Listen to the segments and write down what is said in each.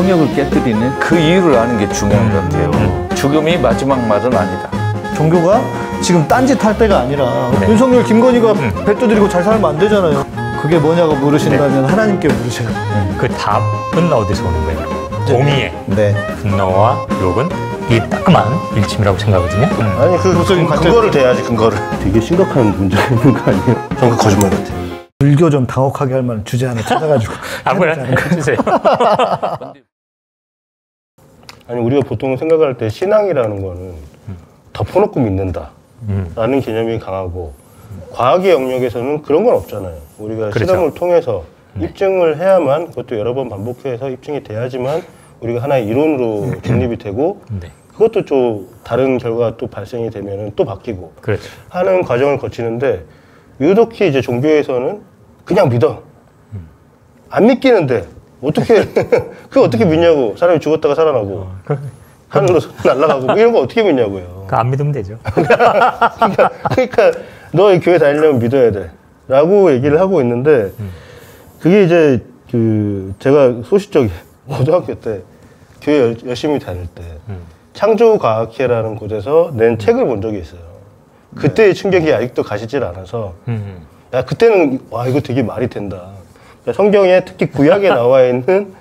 성역을 깨뜨리는 그 이유를 아는 게 중요한 것 같아요. 죽음이 마지막 말은 아니다. 종교가 지금 딴짓할 때가 아니라 윤석열, 김건희가 배 두드리고 잘 살면 안 되잖아요. 그게 뭐냐고 물으신다면 하나님께 물으셔요. 그 답은 어디서 오는 거예요? 공의의 분노와 욕은 이게 따끔한 일침이라고 생각하거든요. 아니 근거를 대야지. 근거를. 되게 심각한 문제가 있는 거 아니에요? 저는 거짓말 같아요. 불교 좀 당혹하게 할 만한 주제 하나 찾아가지고 아무거나 해주세요. 아니 우리가 보통 생각할 때 신앙이라는 거는 덮어놓고 믿는다 라는 개념이 강하고 과학의 영역에서는 그런 건 없잖아요. 우리가 그렇죠. 실험을 통해서 입증을 해야만, 그것도 여러 번 반복해서 입증이 돼야지만 우리가 하나의 이론으로 정립이 되고 그것도 좀 다른 결과가 또 발생이 되면 또 바뀌고 그렇죠. 하는 과정을 거치는데, 유독히 이제 종교에서는 그냥 믿어. 안 믿기는데 어떻게 그거 어떻게 믿냐고. 사람이 죽었다가 살아나고 하늘로 날아가고 뭐 이런 거 어떻게 믿냐고요. 안 믿으면 되죠. 그러니까 너 교회 다니려면 믿어야 돼 라고 얘기를 하고 있는데, 그게 이제 제가 소시적에 고등학교 때 교회 열심히 다닐 때 창조과학회라는 곳에서 낸 책을 본 적이 있어요. 그때의 충격이 아직도 가시질 않아서 야, 그때는 와, 이거 되게 말이 된다. 성경에 특히 구약에 나와 있는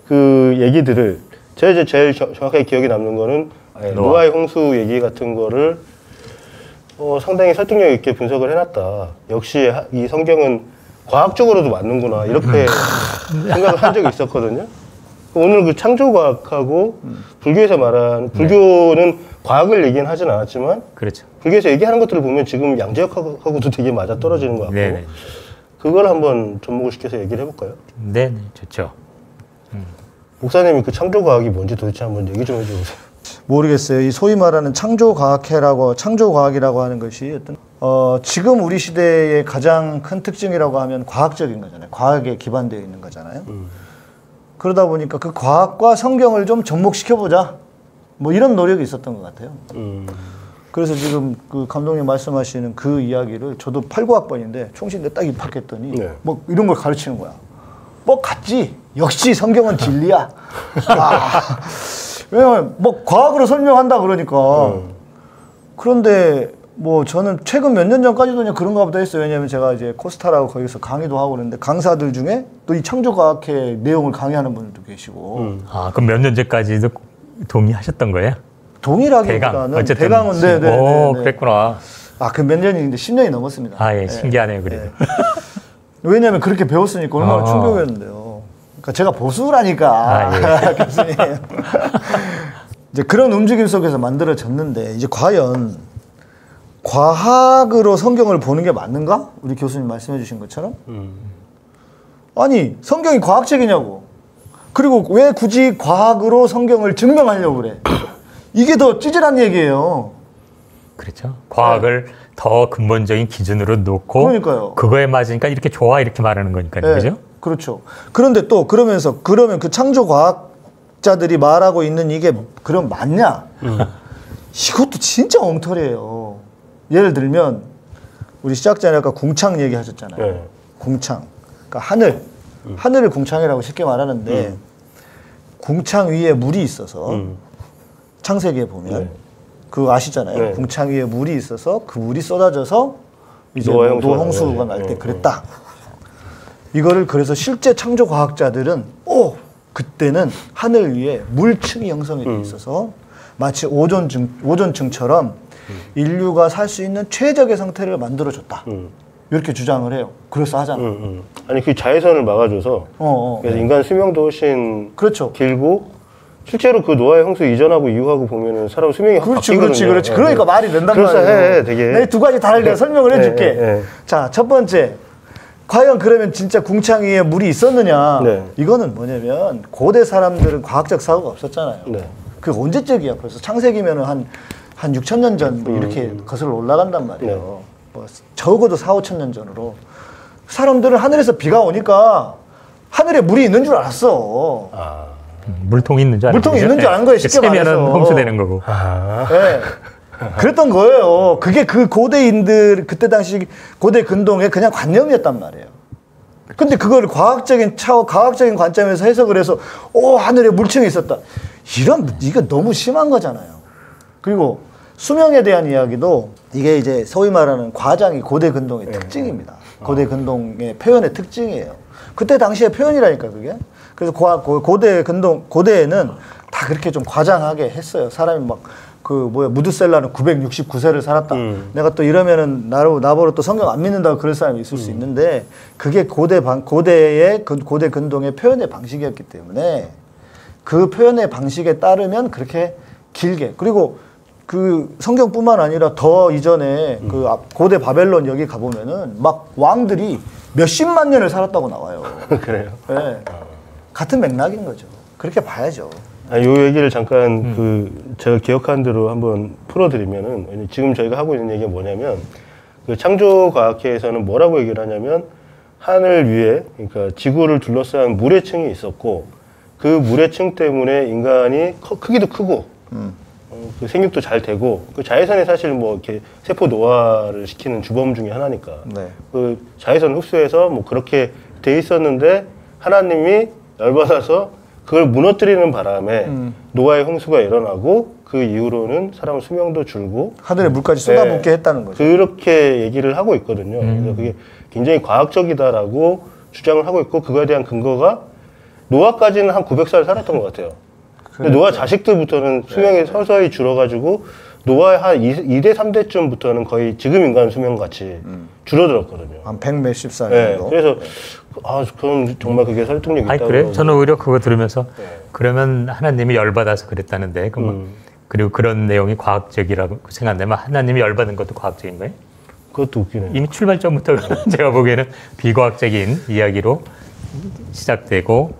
그 얘기들을, 제가 이제 제일 정확하게 기억에 남는 거는 노아의 홍수 얘기 같은 거를 상당히 설득력 있게 분석을 해놨다. 역시 이 성경은 과학적으로도 맞는구나, 이렇게 생각을 한 적이 있었거든요. 오늘 그 창조과학하고 불교에서 말하는, 불교는 과학을 얘기는 하진 않았지만 그렇죠. 불교에서 얘기하는 것들을 보면 지금 양재역하고도 되게 맞아 떨어지는 것 같고, 네네. 그걸 한번 접목을 시켜서 얘기를 해볼까요? 네네, 좋죠. 목사님이 그 창조과학이 뭔지 도대체 한번 얘기 좀 해주세요. 모르겠어요. 이 소위 말하는 창조과학이라고 하는 것이 지금 우리 시대의 가장 큰 특징이라고 하면 과학적인 거잖아요. 과학에 기반되어 있는 거잖아요. 그러다 보니까 그 과학과 성경을 좀 접목시켜보자, 뭐 이런 노력이 있었던 것 같아요. 그래서 지금 그 감독님 말씀하시는 그 이야기를, 저도 89학번인데 총신대 딱 입학했더니 뭐 이런 걸 가르치는 거야. 뭐 같지. 역시 성경은 진리야. 왜냐면 뭐 과학으로 설명한다 그러니까. 그런데 뭐 저는 최근 몇 년 전까지도 그냥 그런가 보다 했어요. 왜냐면 제가 이제 코스타라고 거기서 강의도 하고 그러는데, 강사들 중에 또 이 창조과학회 내용을 강의하는 분들도 계시고. 그럼 몇 년 전까지도 동의하셨던 거예요? 동의라기보다는 대강은 그랬구나. 그 몇 년인데 10년이 넘었습니다. 예, 신기하네요, 그래도. 왜냐면 그렇게 배웠으니까 얼마나 충격이었는데요. 그러니까 제가 보수라니까. 교수님. 이제 그런 움직임 속에서 만들어졌는데, 이제 과연 과학으로 성경을 보는 게 맞는가? 우리 교수님 말씀해 주신 것처럼. 아니, 성경이 과학책이냐고. 그리고 왜 굳이 과학으로 성경을 증명하려고 그래? 이게 더 찌질한 얘기예요. 그렇죠. 과학을 더 근본적인 기준으로 놓고, 그러니까요. 그거에 맞으니까 이렇게 좋아, 이렇게 말하는 거니까요. 그죠? 그렇죠. 그런데 또 그러면 그 창조과학자들이 말하고 있는 이게 그럼 맞냐? 이것도 진짜 엉터리예요. 예를 들면 우리 시작 전에 아까 궁창 얘기하셨잖아요. 궁창. 그러니까 하늘을 궁창이라고 쉽게 말하는데, 궁창 위에 물이 있어서 창세기에 보면 그거 아시잖아요. 궁창 위에 물이 있어서 그 물이 쏟아져서 이제 노아 홍수가 날 때 그랬다. 이거를 그래서 실제 창조과학자들은 그때는 하늘 위에 물층이 형성이 돼 있어서 마치 오존층처럼 인류가 살 수 있는 최적의 상태를 만들어줬다. 이렇게 주장을 해요. 그래서 하잖아. 아니, 그 자외선을 막아줘서 그래서 인간 수명도 훨씬 길고, 실제로 그 노아의 홍수 이전하고 이후하고 보면은 사람 수명이 바뀌거든요. 그렇지. 그러니까 말이 된단 말이에요. 되게. 내 두 가지 다를 내가 설명을 해줄게. 자, 첫 번째. 과연 그러면 진짜 궁창 위에 물이 있었느냐? 이거는 뭐냐면 고대 사람들은 과학적 사고가 없었잖아요. 그게 언제적이야? 벌써 창세기면은 한 6,000년 전 뭐 이렇게 거슬러 올라간단 말이에요. 뭐 적어도 4,000~5,000년 전으로. 사람들은 하늘에서 비가 오니까 하늘에 물이 있는 줄 알았어. 물통이 있는 줄 아는 거예요. 쉽게 말해서. 세면은 홍수되는 거고. 그랬던 거예요. 그게 그 고대인들, 그때 당시 고대 근동의 그냥 관념이었단 말이에요. 근데 그걸 과학적인 관점에서 해석을 해서 하늘에 물층이 있었다. 이거 너무 심한 거잖아요. 그리고 수명에 대한 이야기도 이게 이제 소위 말하는 과장이 고대 근동의 특징입니다. 고대 근동의 표현의 특징이에요. 그때 당시의 표현이라니까 그게. 그래서 고대에는 다 그렇게 좀 과장하게 했어요. 사람이 막 무드셀라는 969세를 살았다. 내가 또 이러면은 나보고 또 성경 안 믿는다고 그럴 사람이 있을 수 있는데 그게 고대의 고대 근동의 표현의 방식이었기 때문에 그 표현의 방식에 따르면 그렇게 길게 그리고 그 성경뿐만 아니라 더 이전에 그 고대 바벨론 여기 가보면은 막 왕들이 몇십만 년을 살았다고 나와요. 그래요? 네. 같은 맥락인 거죠. 그렇게 봐야죠. 요 얘기를 잠깐 제가 기억한 대로 한번 풀어드리면은 지금 저희가 하고 있는 얘기가 뭐냐면 그 창조과학회에서는 뭐라고 얘기를 하냐면 하늘 위에 그러니까 지구를 둘러싼 물의 층이 있었고 그 물의 층 때문에 인간이 크기도 크고 그 생육도 잘 되고 그 자외선이 사실 뭐 이렇게 세포 노화를 시키는 주범 중에 하나니까 네. 그 자외선 흡수해서 뭐 그렇게 돼 있었는데 하나님이 열받아서 그걸 무너뜨리는 바람에 노아의 홍수가 일어나고 그 이후로는 사람 수명도 줄고 하늘에 물까지 쏟아붓게 했다는 거죠. 그렇게 얘기를 하고 있거든요. 그래서 그게 굉장히 과학적이다라고 주장을 하고 있고 그거에 대한 근거가 노아까지는 한 900살 살았던 것 같아요. 근데 노아 자식들부터는 수명이 서서히 줄어가지고 노아의 한 2대, 3대쯤부터는 거의 지금 인간 수명 같이 줄어들었거든요. 한 100 몇십 살 정도. 그래서 그럼 정말 그게 설득력이 있다고. 그래? 저는 오히려 그거 들으면서 그러면 하나님이 열받아서 그랬다는데 그리고 그런 내용이 과학적이라고 생각되면 하나님이 열받은 것도 과학적인 거예요? 그것도 웃기네요. 이미 출발점부터 제가 보기에는 비과학적인 이야기로 시작되고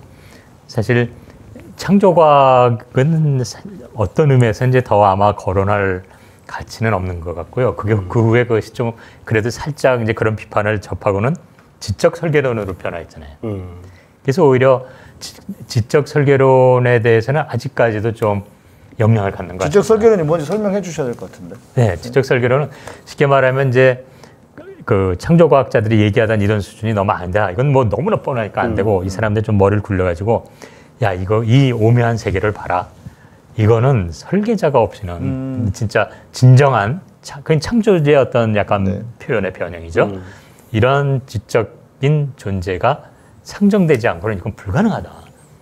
사실 창조과학은 어떤 의미에서 이제 더 아마 거론할 가치는 없는 것 같고요. 그게 그 후에 그것이 좀 그래도 살짝 이제 그런 비판을 접하고는 지적 설계론으로 변화했잖아요. 그래서 오히려 지적 설계론에 대해서는 아직까지도 좀 영향을 갖는 것 같아요. 지적 설계론이 뭔지 설명해 주셔야 될 것 같은데. 네, 지적 설계론은 쉽게 말하면 이제 그 창조과학자들이 얘기하던 이런 수준이 너무 안 돼. 이건 뭐 너무나 뻔하니까 안 되고 이 사람들 좀 머리를 굴려가지고 야 이 오묘한 세계를 봐라. 이거는 설계자가 없이는 진짜 진정한 그냥 창조주의 어떤 약간 표현의 변형이죠. 이런 지적인 존재가 상정되지 않고는 이건 불가능하다.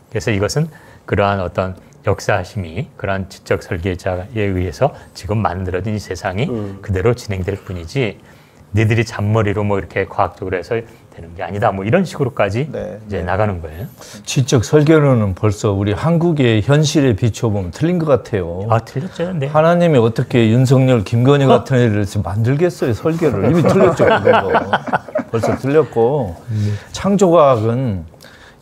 그래서 이것은 그러한 어떤 역사심이 그러한 지적 설계자에 의해서 지금 만들어진 이 세상이 그대로 진행될 뿐이지 니들이 잔머리로 뭐 이렇게 과학적으로 해서 되는 게 아니다. 뭐 이런 식으로까지 이제 나가는 거예요. 지적 설계론은 벌써 우리 한국의 현실에 비춰보면 틀린 것 같아요. 틀렸죠. 네. 하나님이 어떻게 윤석열, 김건희 같은 애를 만들겠어요, 설계를. 이미 틀렸죠, 그거. 벌써 틀렸고. 창조과학은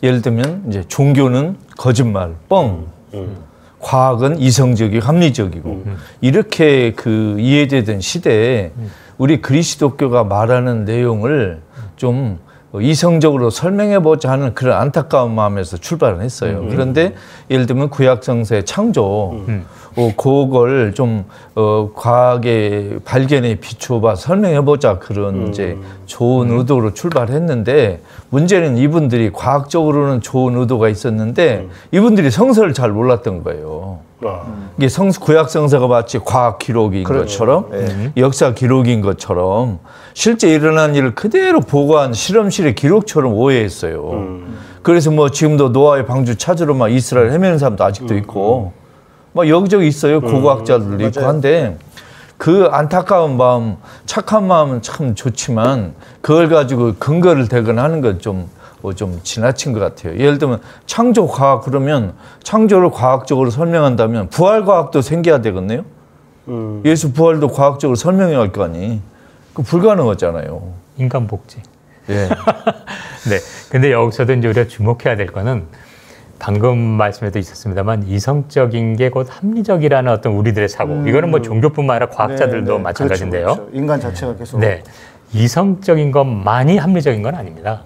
예를 들면 이제 종교는 거짓말, 뻥. 과학은 이성적이고 합리적이고. 이렇게 이해되던 시대에 우리 그리스도교가 말하는 내용을 좀 이성적으로 설명해보자 하는 그런 안타까운 마음에서 출발을 했어요. 그런데 예를 들면 구약성서의 창조, 그걸 좀 과학의 발견에 비추어봐 설명해보자 그런 이제 좋은 의도로 출발했는데 문제는 이분들이 과학적으로는 좋은 의도가 있었는데 이분들이 성서를 잘 몰랐던 거예요. 이게 구약성서가 마치 과학 기록인 것처럼 역사 기록인 것처럼 실제 일어난 일을 그대로 보고한 실험실의 기록처럼 오해했어요. 그래서 뭐 지금도 노아의 방주 찾으러 막 이스라엘 헤매는 사람도 아직도 있고 막 여기저기 있어요. 고고학자들도 있고 한데 그 안타까운 마음, 착한 마음은 참 좋지만 그걸 가지고 근거를 대거나 하는 건 좀 지나친 것 같아요. 예를 들면 창조과학 그러면 창조를 과학적으로 설명한다면 부활과학도 생겨야 되겠네요. 예수 부활도 과학적으로 설명해야 할 거 아니. 그 불가능하잖아요. 인간 복지. 예. 네. 근데 여기서도 이제 우리가 주목해야 될 거는 방금 말씀에도 있었습니다만 이성적인 게 곧 합리적이라는 어떤 우리들의 사고. 이거는 뭐 종교뿐만 아니라 과학자들도 마찬가지인데요. 그렇죠. 인간 자체가 계속. 네. 이성적인 것만이 합리적인 건 아닙니다.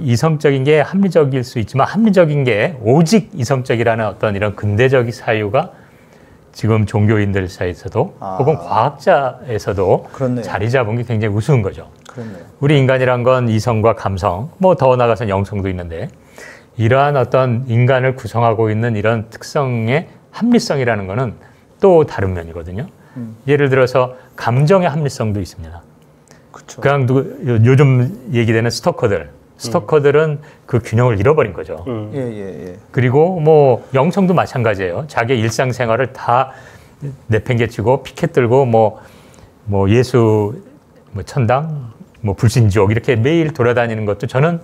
이성적인 게 합리적일 수 있지만 합리적인 게 오직 이성적이라는 어떤 이런 근대적 사유가 지금 종교인들 사이에서도 혹은 과학자에서도 그렇네요. 자리 잡은 게 굉장히 우스운 거죠. 그렇네요. 우리 인간이란 건 이성과 감성, 뭐 더 나아가서는 영성도 있는데 이러한 어떤 인간을 구성하고 있는 이런 특성의 합리성이라는 거는 또 다른 면이거든요. 예를 들어서 감정의 합리성도 있습니다. 그렇죠. 그냥 요즘 얘기되는 스토커들은 그 균형을 잃어버린 거죠. 예. 그리고 뭐 영성도 마찬가지예요. 자기 일상생활을 다 내팽개치고 피켓 들고 뭐 예수 뭐 천당 뭐 불신지옥 이렇게 매일 돌아다니는 것도 저는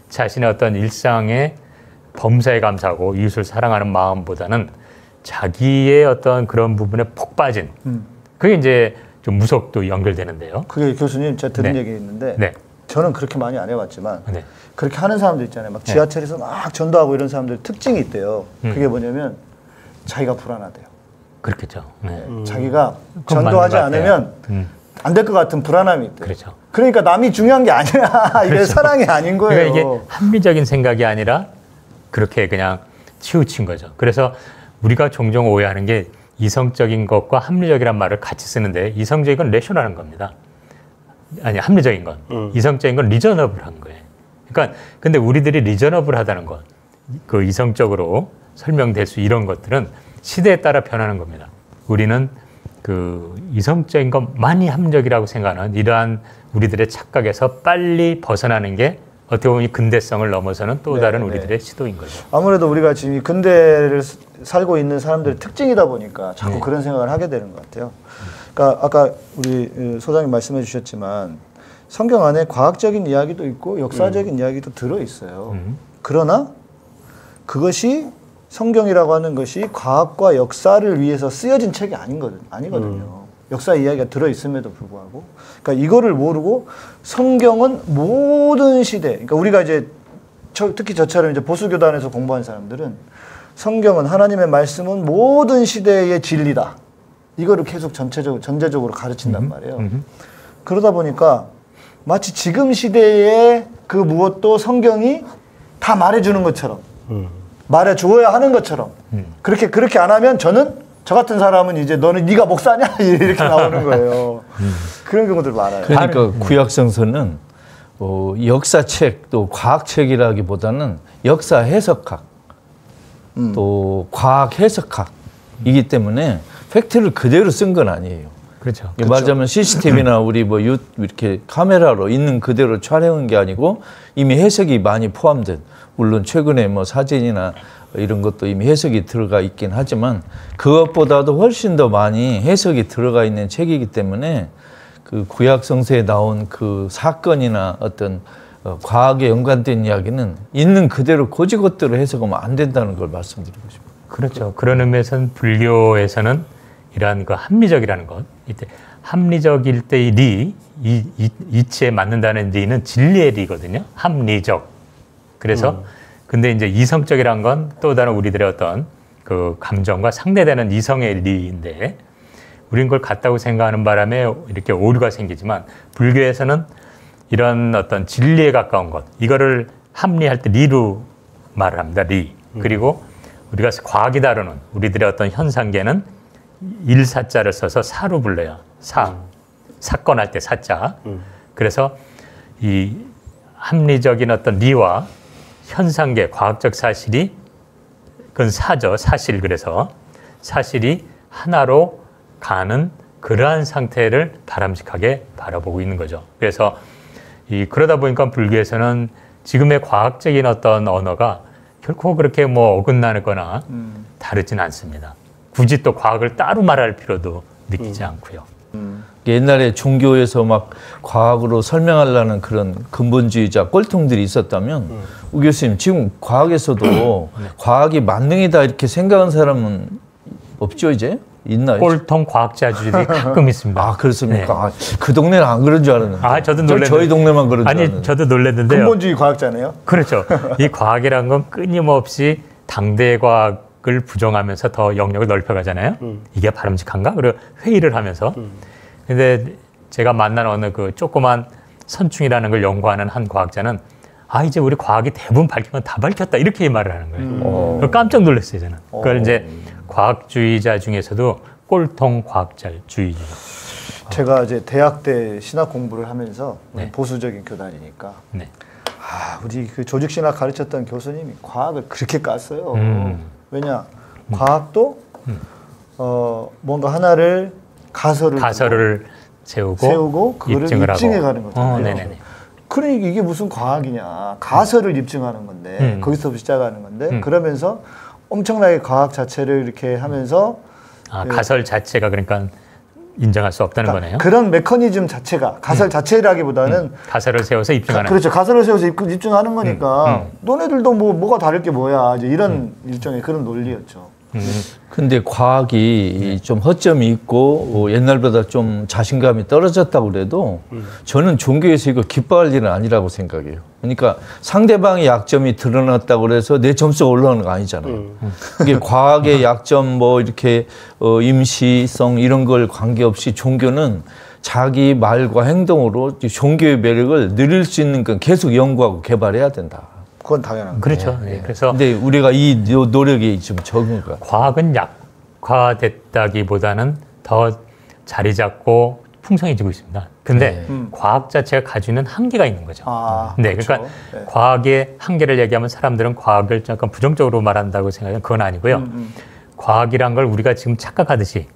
자신의 어떤 일상의 범사에 감사하고 이웃을 사랑하는 마음보다는 자기의 어떤 그런 부분에 폭 빠진 그게 이제 좀 무속도 연결되는데요. 그게 교수님 제가 들은 네. 얘기 있는데 네. 저는 그렇게 많이 안 해봤지만 네. 그렇게 하는 사람들 있잖아요. 막 지하철에서 막 전도하고 이런 사람들 특징이 있대요. 그게 뭐냐면 자기가 불안하대요. 그렇겠죠. 네. 자기가 그건 전도하지 맞는 것 않으면 안 될 것 같은 불안함이 있대요. 그렇죠. 그러니까 남이 중요한 게 아니야. 이게 그렇죠. 사랑이 아닌 거예요. 그러니까 이게 합리적인 생각이 아니라 그렇게 그냥 치우친 거죠. 그래서 우리가 종종 오해하는 게 이성적인 것과 합리적이란 말을 같이 쓰는데 이성적인 건 레셔널한 겁니다. 아니 합리적인 건 이성적인 건 리저너블한 거예요. 그러니까 근데 우리들이 리저너블하다는 것, 그 이성적으로 설명될 수 이런 것들은 시대에 따라 변하는 겁니다. 우리는 그 이성적인 것 많이 합리적이라고 생각하는 이러한 우리들의 착각에서 빨리 벗어나는 게 어떻게 보면 이 근대성을 넘어서는 또 다른 우리들의 시도인 거죠. 아무래도 우리가 지금 이 근대를 살고 있는 사람들의 특징이다 보니까 자꾸 그런 생각을 하게 되는 것 같아요. 그러니까 아까 우리 소장님 말씀해 주셨지만 성경 안에 과학적인 이야기도 있고 역사적인 이야기도 들어 있어요. 그러나 그것이 성경이라고 하는 것이 과학과 역사를 위해서 쓰여진 책이 아니거든요. 역사 이야기가 들어 있음에도 불구하고, 그러니까 이거를 모르고 성경은 모든 시대, 그러니까 우리가 이제 특히 저처럼 이제 보수교단에서 공부한 사람들은 성경은 하나님의 말씀은 모든 시대의 진리다. 이거를 계속 전제적으로 가르친단 말이에요. 그러다 보니까 마치 지금 시대의 그 무엇도 성경이 다 말해주는 것처럼, 말해주어야 하는 것처럼, 그렇게 안 하면 저 같은 사람은 이제 너는 네가 목사냐 이렇게 나오는 거예요. 그런 경우들 많아요. 그러니까 구약성서는 역사책 또 과학책이라기보다는 역사 해석학 또 과학 해석학이기 때문에 팩트를 그대로 쓴 건 아니에요. 그렇죠. 말하자면 CCTV나 우리 뭐 이렇게 카메라로 있는 그대로 촬영한 게 아니고 이미 해석이 많이 포함된, 물론 최근에 뭐 사진이나 이런 것도 이미 해석이 들어가 있긴 하지만 그것보다도 훨씬 더 많이 해석이 들어가 있는 책이기 때문에 그 구약성서에 나온 그 사건이나 어떤 과학에 연관된 이야기는 있는 그대로 고지것대로 해석하면 안 된다는 걸 말씀드리고 싶어요. 그렇죠. 그런 의미에서는 불교에서는 이러한 그 합리적이라는 것, 이때 합리적일 때의 리, 이치에 맞는다는 리는 진리의 리거든요. 합리적. 그래서 근데 이제 이성적이란 건 또 다른 우리들의 어떤 그 감정과 상대되는 이성의 리인데 우린 그걸 같다고 생각하는 바람에 이렇게 오류가 생기지만 불교에서는 이런 어떤 진리에 가까운 것, 이거를 합리할 때 리로 말을 합니다. 리. 그리고 우리가 과학이 다루는 우리들의 어떤 현상계는 일사자를 써서 사로 불러요. 사건 할 때 사자. 그래서 이 합리적인 어떤 리와 현상계, 과학적 사실이 그건 사실. 그래서 사실이 하나로 가는 그러한 상태를 바람직하게 바라보고 있는 거죠. 그래서 그러다 보니까 불교에서는 지금의 과학적인 어떤 언어가 결코 그렇게 뭐 어긋나거나 다르진 않습니다. 굳이 또 과학을 따로 말할 필요도 느끼지 않고요. 옛날에 종교에서 막 과학으로 설명하려는 그런 근본주의자 꼴통들이 있었다면 우 교수님 지금 과학에서도 과학이 만능이다 이렇게 생각하는 사람은 없죠 이제? 있나요? 꼴통 과학자들이 가끔 있습니다. 아 그렇습니까? 네. 아, 그 동네는 안 그런 줄 알았는데. 저도 놀랐는데. 저희 동네만 그런 줄 알았는데. 아니 저도 놀랐는데요. 근본주의 과학자네요. 그렇죠. 이 과학이란 건 끊임없이 당대 과학을 부정하면서 더 영역을 넓혀가잖아요. 이게 바람직한가? 그리고 회의를 하면서. 근데 제가 만난 어느 그 조그만 선충이라는 걸 연구하는 한 과학자는 이제 우리 과학이 대부분 밝힌 건 다 밝혔다 이렇게 말을 하는 거예요. 깜짝 놀랐어요 저는. 그걸 이제 과학주의자 중에서도 꼴통 과학자주의죠. 제가 이제 대학 때 신학 공부를 하면서 네. 보수적인 교단이니까 네. 우리 그 조직 신학 가르쳤던 교수님이 과학을 그렇게 깠어요. 왜냐 음. 과학도 뭔가 하나를 가설을 세우고 그거를 입증해 가는 거잖아요. 네네네. 그러니까 이게 무슨 과학이냐? 가설을 입증하는 건데 거기서부터 시작하는 건데 그러면서 엄청나게 과학 자체를 이렇게 하면서 가설 자체가 그러니까 인정할 수 없다는 거네요. 그런 메커니즘 자체가 가설 자체라기보다는 가설을 세워서 입증하는. 그렇죠. 가설을 세워서 입증하는 거니까 너네들도 뭐가 다를 게 뭐야? 이제 이런 일종의 그런 논리였죠. 근데 과학이 좀 허점이 있고 옛날보다 좀 자신감이 떨어졌다고 그래도 저는 종교에서 이거 기뻐할 일은 아니라고 생각해요. 그러니까 상대방의 약점이 드러났다고 그래서 내 점수가 올라가는 거 아니잖아요. 이게 과학의 약점 뭐 이렇게 임시성 이런 걸 관계없이 종교는 자기 말과 행동으로 종교의 매력을 늘릴 수 있는 건 계속 연구하고 개발해야 된다. 그건 당연한 거죠. 그렇죠. 네. 그래서 근데 우리가 이 노력이 좀 적은 거야. 과학은 약화됐다기보다는 더 자리 잡고 풍성해지고 있습니다. 근데 과학 자체가 가지고 있는 한계가 있는 거죠. 네, 그렇죠. 그러니까 과학의 한계를 얘기하면 사람들은 과학을 약간 부정적으로 말한다고 생각하면 그건 아니고요. 과학이란 걸 우리가 지금 착각하듯이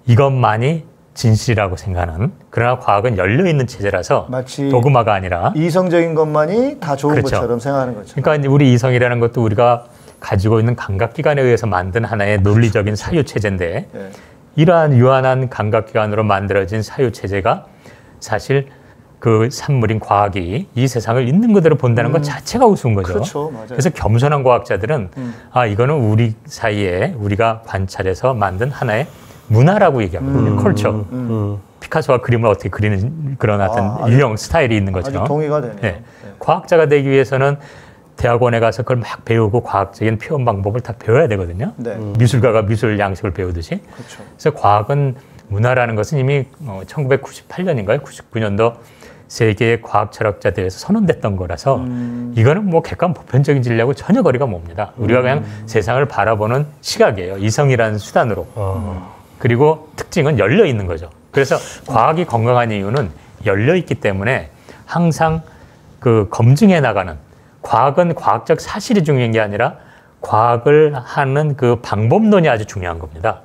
이것만이 진실이라고 생각하는, 그러나 과학은 열려있는 체제라서 마치 도그마가 아니라 이성적인 것만이 다 좋은 그렇죠. 것처럼 생각하는 거죠. 그러니까 우리 이성이라는 것도 우리가 가지고 있는 감각기관에 의해서 만든 하나의 논리적인 사유체제인데 이러한 유한한 감각기관으로 만들어진 사유체제가 사실 그 산물인 과학이 이 세상을 있는 그대로 본다는 것 자체가 우스운 거죠. 그렇죠. 맞아요. 그래서 겸손한 과학자들은 이거는 우리 사이에 우리가 관찰해서 만든 하나의 문화라고 얘기하거든요. 컬처. 피카소가 그림을 어떻게 그리는 그런 어떤 유형 스타일이 있는 것처럼. 아주 동의가 되네요. 네. 과학자가 되기 위해서는 대학원에 가서 그걸 막 배우고 과학적인 표현 방법을 다 배워야 되거든요. 네. 미술가가 미술 양식을 배우듯이. 그렇죠. 그래서 과학은 문화라는 것은 이미 1998년인가요? 99년도 세계 과학 철학자 대회에서 선언됐던 거라서 이거는 뭐 객관 보편적인 진리하고 전혀 거리가 멉니다. 우리가 그냥 세상을 바라보는 시각이에요. 이성이라는 수단으로. 그리고 특징은 열려 있는 거죠. 그래서 과학이 건강한 이유는 열려 있기 때문에 항상 그 검증해 나가는, 과학은 과학적 사실이 중요한 게 아니라 과학을 하는 그 방법론이 아주 중요한 겁니다.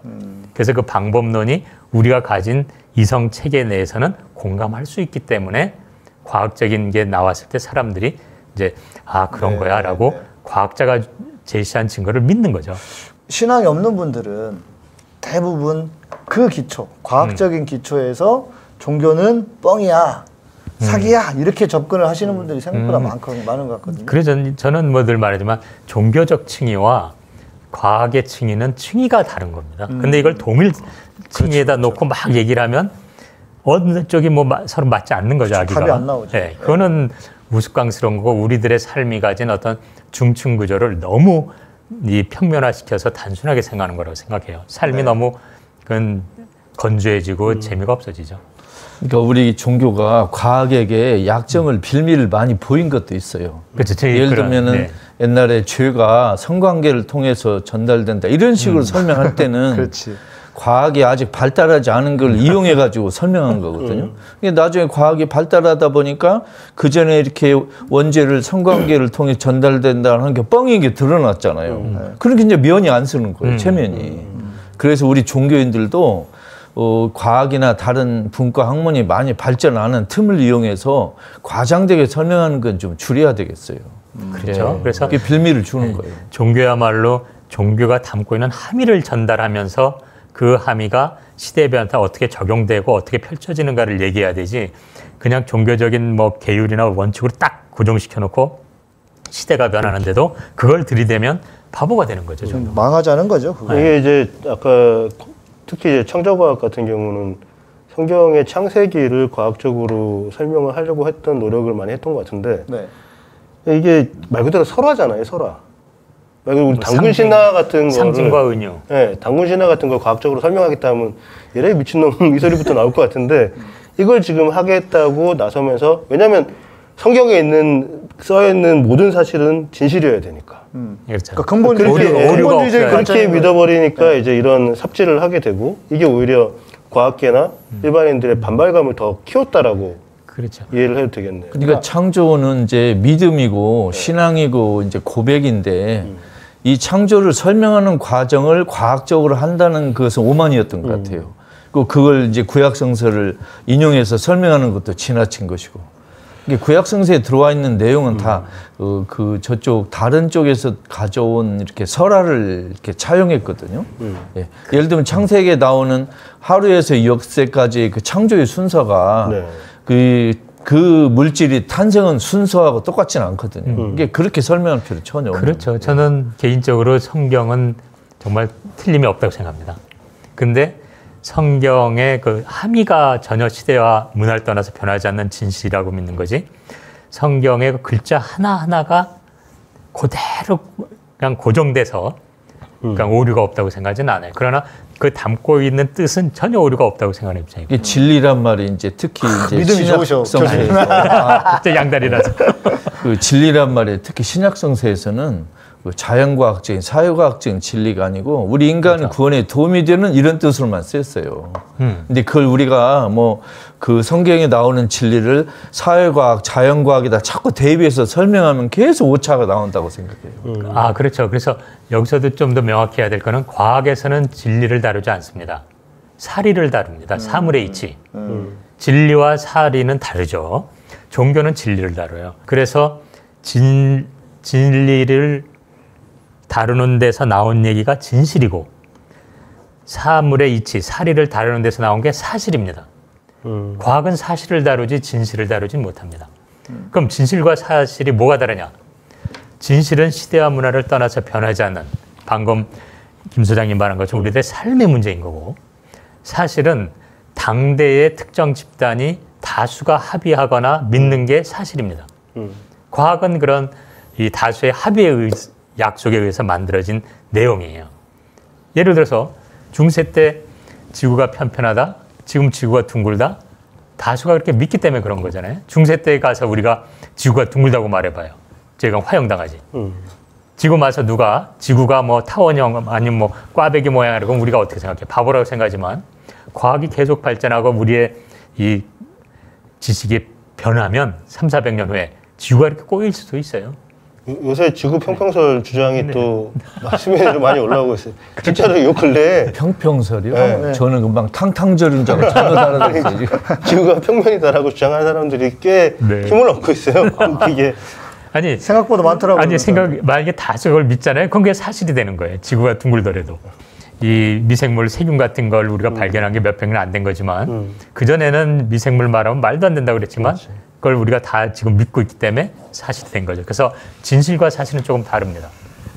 그래서 그 방법론이 우리가 가진 이성 체계 내에서는 공감할 수 있기 때문에 과학적인 게 나왔을 때 사람들이 이제 그런 거야 라고 과학자가 제시한 증거를 믿는 거죠. 신앙이 없는 분들은 대부분 그 기초, 과학적인 기초에서 종교는 뻥이야, 사기야 이렇게 접근을 하시는 분들이 생각보다 많은 것 같거든요. 그래서 저는 뭐 늘 말하지만 종교적 층위와 과학의 층위는 층위가 다른 겁니다. 근데 이걸 동일 층위에다 놓고 막 얘기를 하면 어느 쪽이 뭐 서로 맞지 않는 거죠. 아기가. 답이 안 나오죠. 네, 그거는 우스꽝스러운 거고 우리들의 삶이 가진 어떤 중층 구조를 너무 평면화시켜서 단순하게 생각하는 거라고 생각해요. 삶이 너무 그건 건조해지고 재미가 없어지죠. 그러니까 우리 종교가 과학에게 약점을 빌미를 많이 보인 것도 있어요. 그렇죠. 예를 들면은 옛날에 죄가 성관계를 통해서 전달된다 이런 식으로 설명할 때는 그렇지. 과학이 아직 발달하지 않은 걸 이용해 가지고 설명한 거거든요. 근데 나중에 과학이 발달하다 보니까 그 전에 이렇게 원죄를 성관계를 통해 전달된다는 게 뻥인 게 드러났잖아요. 그러니까 이제 면이 안 쓰는 거예요, 체면이. 그래서 우리 종교인들도 과학이나 다른 분과 학문이 많이 발전하는 틈을 이용해서 과장되게 설명하는 건 좀 줄여야 되겠어요. 그렇죠. 그래서 그게 빌미를 주는 거예요. 종교야말로 종교가 담고 있는 함의를 전달하면서 그 함의가 시대변화에 어떻게 적용되고 어떻게 펼쳐지는가를 얘기해야 되지, 그냥 종교적인 뭐 계율이나 원칙으로 딱 고정시켜 놓고 시대가 변하는데도 그걸 들이대면 바보가 되는 거죠. 좀 망하자는 거죠. 그거. 이게 이제 아까 특히 이제 창조과학 같은 경우는 성경의 창세기를 과학적으로 설명을 하려고 했던 노력을 많이 했던 것 같은데 이게 말 그대로 설화잖아요, 설화. 우리 당군 신화 같은 거를 상징과 은유. 네, 당군 신화 같은 걸 과학적으로 설명하겠다 하면 얘네 미친놈 이 소리부터 나올 것 같은데 이걸 지금 하겠다고 나서면서, 왜냐하면 성경에 써 있는 모든 사실은 진실이어야 되니까. 그렇죠. 그러니까 근본주의적으로 그렇게 믿어버리니까 이제 이런 삽질을 하게 되고, 이게 오히려 과학계나 일반인들의 반발감을 더 키웠다라고 그렇죠. 이해를 해도 되겠네요. 그러니까 창조는 이제 믿음이고 신앙이고 이제 고백인데 이 창조를 설명하는 과정을 과학적으로 한다는 그것은 오만이었던 것 같아요. 그걸 이제 구약성서를 인용해서 설명하는 것도 지나친 것이고. 이게 구약성서에 들어와 있는 내용은 다 저쪽 다른 쪽에서 가져온 이렇게 설화를 이렇게 차용했거든요. 예. 예를 들면 창세기에 나오는 하루에서 역세까지의 그 창조의 순서가 네. 그 물질이 탄생한 순서하고 똑같지는 않거든요. 이게 그렇게 설명할 필요 전혀 없는 그렇죠. 거예요. 저는 개인적으로 성경은 정말 틀림이 없다고 생각합니다. 근데 성경의 그 함의가 전혀 시대와 문화를 떠나서 변하지 않는 진실이라고 믿는 거지. 성경의 그 글자 하나하나가 그대로 그냥 고정돼서 그냥 오류가 없다고 생각하지는 않아요. 그러나 그 담고 있는 뜻은 전혀 오류가 없다고 생각하는 입장이고. 이게 진리란 말이 이제 특히 이제 믿음이 좋으셔, 신약성서에서 진짜 양다리라서. 그 진리란 말에 특히 신약성서에서는 그 자연과학적인 사회과학적인 진리가 아니고 우리 인간의 그렇죠. 구원에 도움이 되는 이런 뜻으로만 쓰였어요. 근데 그걸 우리가 뭐 그 성경에 나오는 진리를 사회과학, 자연과학에다 자꾸 대비해서 설명하면 계속 오차가 나온다고 생각해요. 아, 그렇죠. 그래서 여기서도 좀 더 명확히 해야 될 거는 과학에서는 진리를 다루지 않습니다. 사리를 다룹니다. 사물의 이치. 진리와 사리는 다르죠. 종교는 진리를 다뤄요. 그래서 진리를 다루는 데서 나온 얘기가 진실이고 사물의 이치, 사리를 다루는 데서 나온 게 사실입니다. 과학은 사실을 다루지 진실을 다루지 못합니다. 그럼 진실과 사실이 뭐가 다르냐? 진실은 시대와 문화를 떠나서 변하지 않는 방금 김 소장님 말한 것처럼 우리들의 삶의 문제인 거고 사실은 당대의 특정 집단이 다수가 합의하거나 믿는 게 사실입니다. 과학은 그런 이 다수의 합의의 약속에 의해서 만들어진 내용이에요. 예를 들어서 중세 때 지구가 편편하다, 지금 지구가 둥글다, 다수가 그렇게 믿기 때문에 그런 거잖아요. 중세 때 가서 우리가 지구가 둥글다고 말해봐요. 제가 화형당하지. 지금 와서 누가 지구가 뭐 타원형 아니면 뭐 꽈배기 모양이라고 그러면 우리가 어떻게 생각해? 바보라고 생각하지만 과학이 계속 발전하고 우리의 이 지식이 변하면 300~400년 후에 지구가 이렇게 꼬일 수도 있어요. 요새 지구 평평설 주장이 또 수면에 좀 많이 올라오고 있어요. 진짜로 요 근래에 평평설이요? 네. 저는 금방 탕탕절인 줄 알고 전혀 다르겠어요. 지금. 지구가 평면이다라고 주장하는 사람들이 꽤 힘을 얻고 있어요. 이게 아니 생각보다 많더라고요. 아니 만약에 다수 그걸 믿잖아요. 그럼 그게 사실이 되는 거예요. 지구가 둥글더라도. 이 미생물 세균 같은 걸 우리가 발견한 게 몇백 년 안 된 거지만 그전에는 미생물 말하면 말도 안 된다고 그랬지만 그걸 우리가 다 지금 믿고 있기 때문에 사실이 된 거죠. 그래서 진실과 사실은 조금 다릅니다.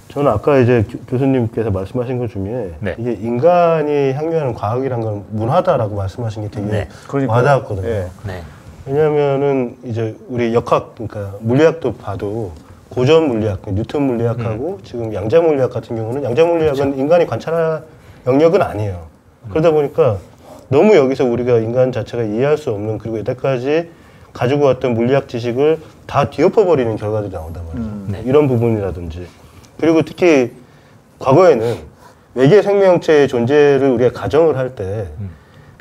저는 아까 이제 교수님께서 말씀하신 것 중에 네. 이게 인간이 향유하는 과학이란 건 문화다라고 말씀하신 게 되게 네. 와닿았거든요. 예. 네. 왜냐하면은 이제 우리 역학 그러니까 물리학도 봐도 고전 물리학, 뉴턴 물리학하고 지금 양자 물리학 같은 경우는 양자 물리학은 그렇죠. 인간이 관찰할 영역은 아니에요. 그러다 보니까 너무 여기서 우리가 인간 자체가 이해할 수 없는 그리고 이때까지 가지고 왔던 물리학 지식을 다 뒤엎어버리는 결과들이 나온단 말이죠. 네. 이런 부분이라든지 그리고 특히 과거에는 외계 생명체의 존재를 우리가 가정을 할 때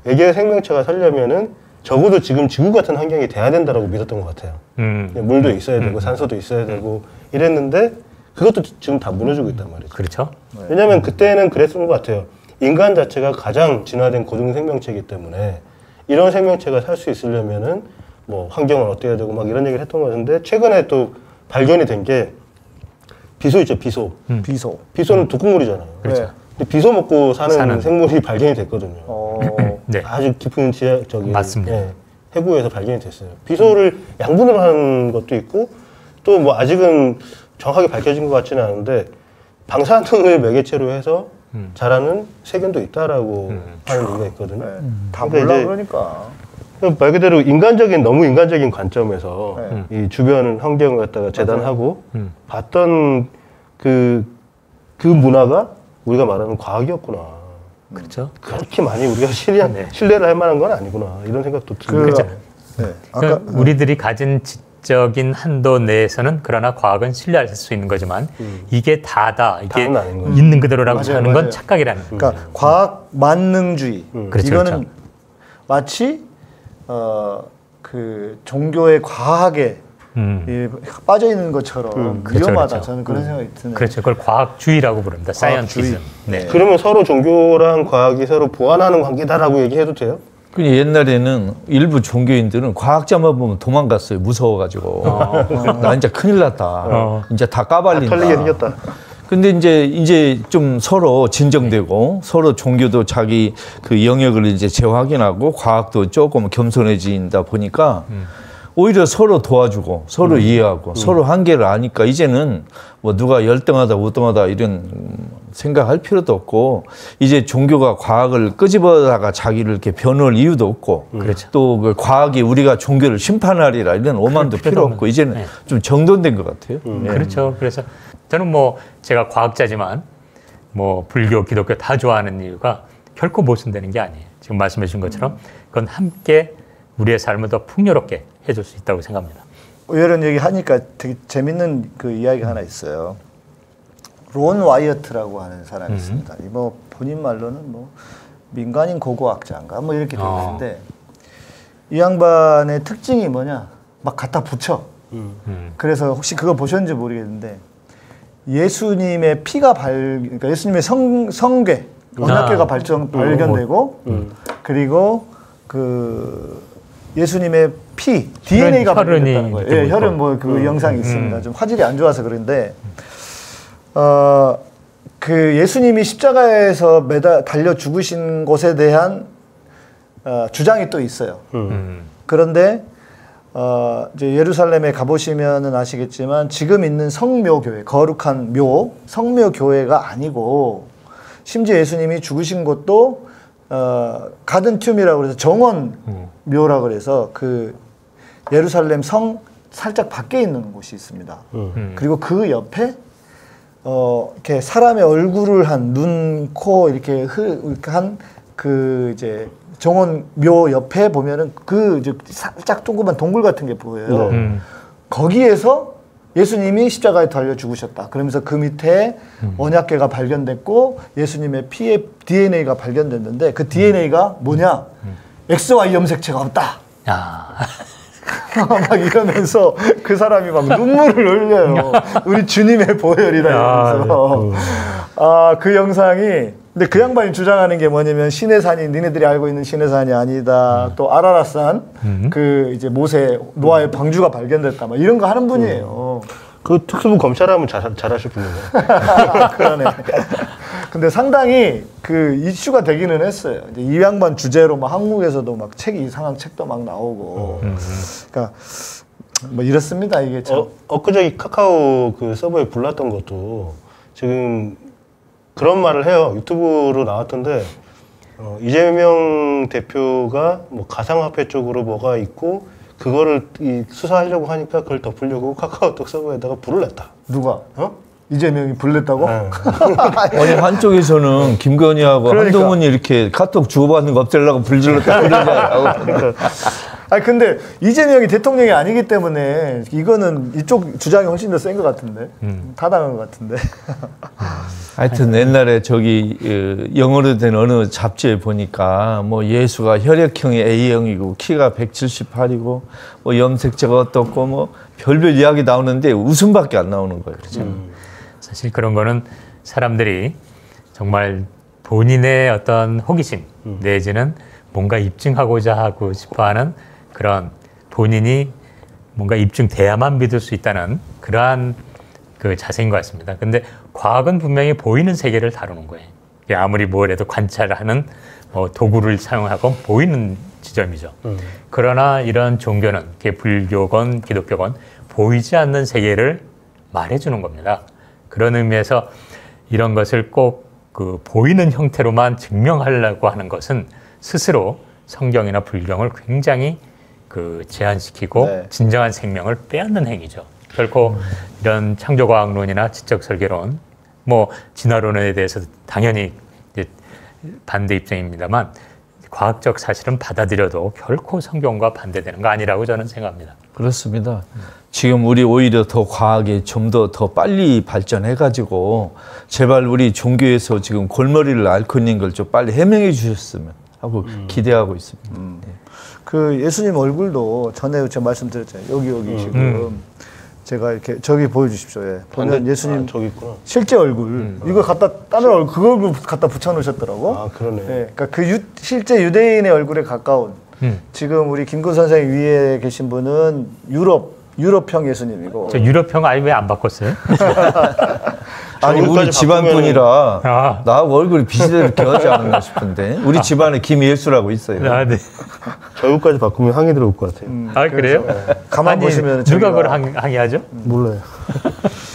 외계 생명체가 살려면은 적어도 지금 지구 같은 환경이 돼야 된다라고 믿었던 것 같아요. 물도 있어야 되고 산소도 있어야 되고 이랬는데 그것도 지금 다 무너지고 있단 말이죠. 그렇죠. 왜냐하면 그때는 그랬던 것 같아요. 인간 자체가 가장 진화된 고등 생명체이기 때문에 이런 생명체가 살 수 있으려면은 뭐 환경을 어때야 되고 막 이런 얘기를 했던 것 같은데 최근에 또 발견이 된 게 비소 있죠, 비소. 비소. 비소는 독극물이잖아요. 그렇죠. 네. 근데 비소 먹고 사는 생물이 발견이 됐거든요. 네. 아주 깊은 저기 맞습니다. 해구에서 발견이 됐어요. 비소를 양분을 하는 것도 있고 또 뭐 아직은 정확하게 밝혀진 것 같지는 않은데 방사능을 매개체로 해서 자라는 세균도 있다라고 하는 얘기가 있거든요. 네. 다 그러니까 몰라 이제 그러니까. 말 그대로 너무 인간적인 관점에서 이 주변 환경을 갖다가 재단하고 봤던 그 문화가 우리가 말하는 과학이었구나. 그렇죠. 그렇게 많이 우리가 신뢰를 할 만한 건 아니구나. 이런 생각도 듭니다. 그렇죠. 네. 그러니까 우리들이 가진 지적인 한도 내에서는 그러나 과학은 신뢰할 수 있는 거지만 이게 다다. 이게 다는 아닌 거죠. 있는 그대로라고 맞아요, 하는 건 맞아요. 착각이라는 거예요. 그러니까 과학 만능주의. 그렇죠, 이거는 그렇죠. 마치 그 종교의 과학에 빠져 있는 것처럼 위험하다. 그렇죠. 저는 그런 생각이 드네요. 그렇죠. 그걸 과학주의라고 부릅니다. 사이언티즘. 네. 그러면 서로 종교랑 과학이 서로 보완하는 관계다라고 얘기해도 돼요? 그냥 옛날에는 일부 종교인들은 과학자만 보면 도망갔어요. 무서워가지고. 나 이제 큰일 났다. 이제 다 까발린다. 털리게 생겼다. 근데 이제 좀 서로 진정되고 서로 종교도 자기 그 영역을 이제 재확인하고 과학도 조금 겸손해진다 보니까 오히려 서로 도와주고 서로 이해하고 서로 한계를 아니까 이제는 뭐 누가 열등하다 우등하다 이런 생각할 필요도 없고 이제 종교가 과학을 끄집어다가 자기를 이렇게 변호할 이유도 없고 그렇죠. 또 그 과학이 우리가 종교를 심판하리라 이런 오만도 필요 없고 이제는 네. 좀 정돈된 것 같아요. 그렇죠. 그래서 저는 뭐 제가 과학자지만 뭐 불교, 기독교 다 좋아하는 이유가 결코 모순되는 게 아니에요. 지금 말씀해 주신 것처럼 그건 함께 우리의 삶을 더 풍요롭게 해줄 수 있다고 생각합니다. 이런 얘기 하니까 되게 재밌는 그 이야기가 하나 있어요. 론 와이어트라고 하는 사람이 있습니다. 뭐 본인 말로는 뭐 민간인 고고학자인가 뭐 이렇게 되어 있는데 이 양반의 특징이 뭐냐? 막 갖다 붙여. 그래서 혹시 그거 보셨는지 모르겠는데 예수님의 피가 그러니까 예수님의 성괴, 언약궤가 발견되고 그리고 그 예수님의 피, DNA가 발견됐다는 거예요. 예, 혈흔 뭐 그 영상이 있습니다. 좀 화질이 안 좋아서 그런데 그 예수님이 십자가에서 달려 죽으신 곳에 대한 주장이 또 있어요. 그런데 이제 예루살렘에 가보시면은 아시겠지만 지금 있는 성묘교회, 거룩한 성묘교회가 아니고 심지어 예수님이 죽으신 곳도 가든 툼이라고 해서 정원 묘라 그래서 그 예루살렘 성 살짝 밖에 있는 곳이 있습니다. 그리고 그 옆에 이렇게 사람의 얼굴을 한 눈, 코 이렇게 한 그 이제 정원 묘 옆에 보면은 그 이제 살짝 조그만 동굴 같은 게 보여요. 거기에서 예수님이 십자가에 달려 죽으셨다. 그러면서 그 밑에 언약궤가 발견됐고 예수님의 피의 DNA가 발견됐는데 그 DNA가 뭐냐? XY 염색체가 없다. 막 이러면서 그 사람이 막 눈물을 흘려요. 우리 주님의 보혈이다 이러면서. 그 영상이 근데 그 양반이 주장하는 게 뭐냐면 신의 산이 니네들이 알고 있는 신의 산이 아니다. 또 아라랏산 그 이제 노아의 방주가 발견됐다. 막 이런 거 하는 분이에요. 그 특수부 검찰하면 잘하실 분이네. 그러네. 근데 상당히 그 이슈가 되기는 했어요. 이제 이 양반 주제로 막 한국에서도 막 이상한 책도 막 나오고. 그러니까 뭐 이렇습니다. 이게 참. 엊그저께 카카오 그 서버에 불났던 것도 지금 그런 말을 해요. 유튜브로 나왔던데 이재명 대표가 뭐 가상화폐 쪽으로 뭐가 있고 그거를 수사하려고 하니까 그걸 덮으려고 카카오톡 서버에다가 불을 냈다. 누가? 이재명이 불냈다고? 네. 아니 한쪽에서는 김건희하고 한동훈이 이렇게 카톡 주고받는 거 없애려고 불질렀다 그러잖아요. 아니 근데 이재명이 대통령이 아니기 때문에 이거는 이쪽 주장이 훨씬 더 센 것 같은데 타당한 것 같은데. 하여튼 옛날에 영어로 된 어느 잡지에 보니까 뭐 예수가 혈액형이 A형이고 키가 178이고 뭐 염색체가 어떻고 뭐 별별 이야기 나오는데 웃음밖에 안 나오는 거예요. 그렇죠. 사실 그런 거는 사람들이 정말 본인의 어떤 호기심 내지는 뭔가 입증하고자 하고 싶어하는 그런 본인이 뭔가 입증돼야만 믿을 수 있다는 그러한 그 자세인 것 같습니다. 근데 과학은 분명히 보이는 세계를 다루는 거예요. 아무리 뭐래도 관찰하는 도구를 사용하고 보이는 지점이죠. 그러나 이런 종교는 불교건 기독교건 보이지 않는 세계를 말해주는 겁니다. 그런 의미에서 이런 것을 꼭 그 보이는 형태로만 증명하려고 하는 것은 스스로 성경이나 불경을 굉장히 그 제한시키고 네. 진정한 생명을 빼앗는 행위죠. 결코 이런 창조과학론이나 지적설계론, 뭐 진화론에 대해서 당연히 이제 반대 입장입니다만 과학적 사실은 받아들여도 결코 성경과 반대되는 거 아니라고 저는 생각합니다. 그렇습니다. 지금 우리 오히려 더 과학이 좀 더 빨리 발전해가지고 제발 우리 종교에서 지금 골머리를 앓고 있는 걸 좀 빨리 해명해 주셨으면 하고 기대하고 있습니다. 그 예수님 얼굴도 전에 제가 말씀드렸잖아요. 여기 지금 제가 이렇게 저기 보여주십시오. 예. 보면 예수님 저기 있구나. 실제 얼굴 이거 갖다 다른 얼굴 그 얼굴 갖다 붙여놓으셨더라고. 아 그러네. 예. 그러니까 그 실제 유대인의 얼굴에 가까운 지금 우리 김구 선생님 위에 계신 분은 유럽형 예수님이고. 저 유럽형 아니 왜 안 바꿨어요? 아니 우리 집안 분이라 나하고 얼굴이 비슷하게 하지 않았나 싶은데 우리 집안에 김예수라고 있어요. 아, 네. 저기까지 바꾸면 항의 들어올 것 같아요. 아 그래요? 가만 아니, 보시면 누가 그걸 항의하죠? 몰라요.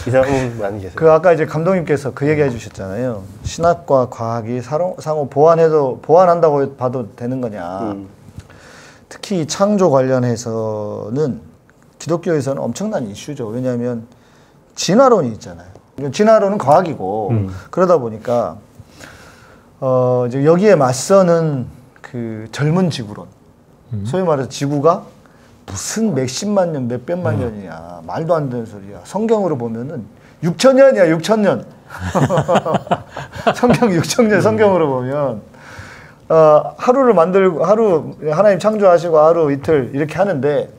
이 사람은 많이 계세요. 그 아까 이제 감독님께서 그 얘기해 주셨잖아요. 신학과 과학이 상호 보완한다고 봐도 되는 거냐. 특히 이 창조 관련해서는 기독교에서는 엄청난 이슈죠. 왜냐하면 진화론이 있잖아요. 진화론은 과학이고 그러다 보니까 이제 여기에 맞서는 그 젊은 지구론, 소위 말해서 지구가 무슨 몇십만 년, 몇백만 년이냐, 말도 안 되는 소리야. 성경으로 보면은 6,000년이야, 6,000년. 성경 6,000년 성경으로 보면 하루를 만들고 하루 하나님 창조하시고 하루 이틀 이렇게 하는데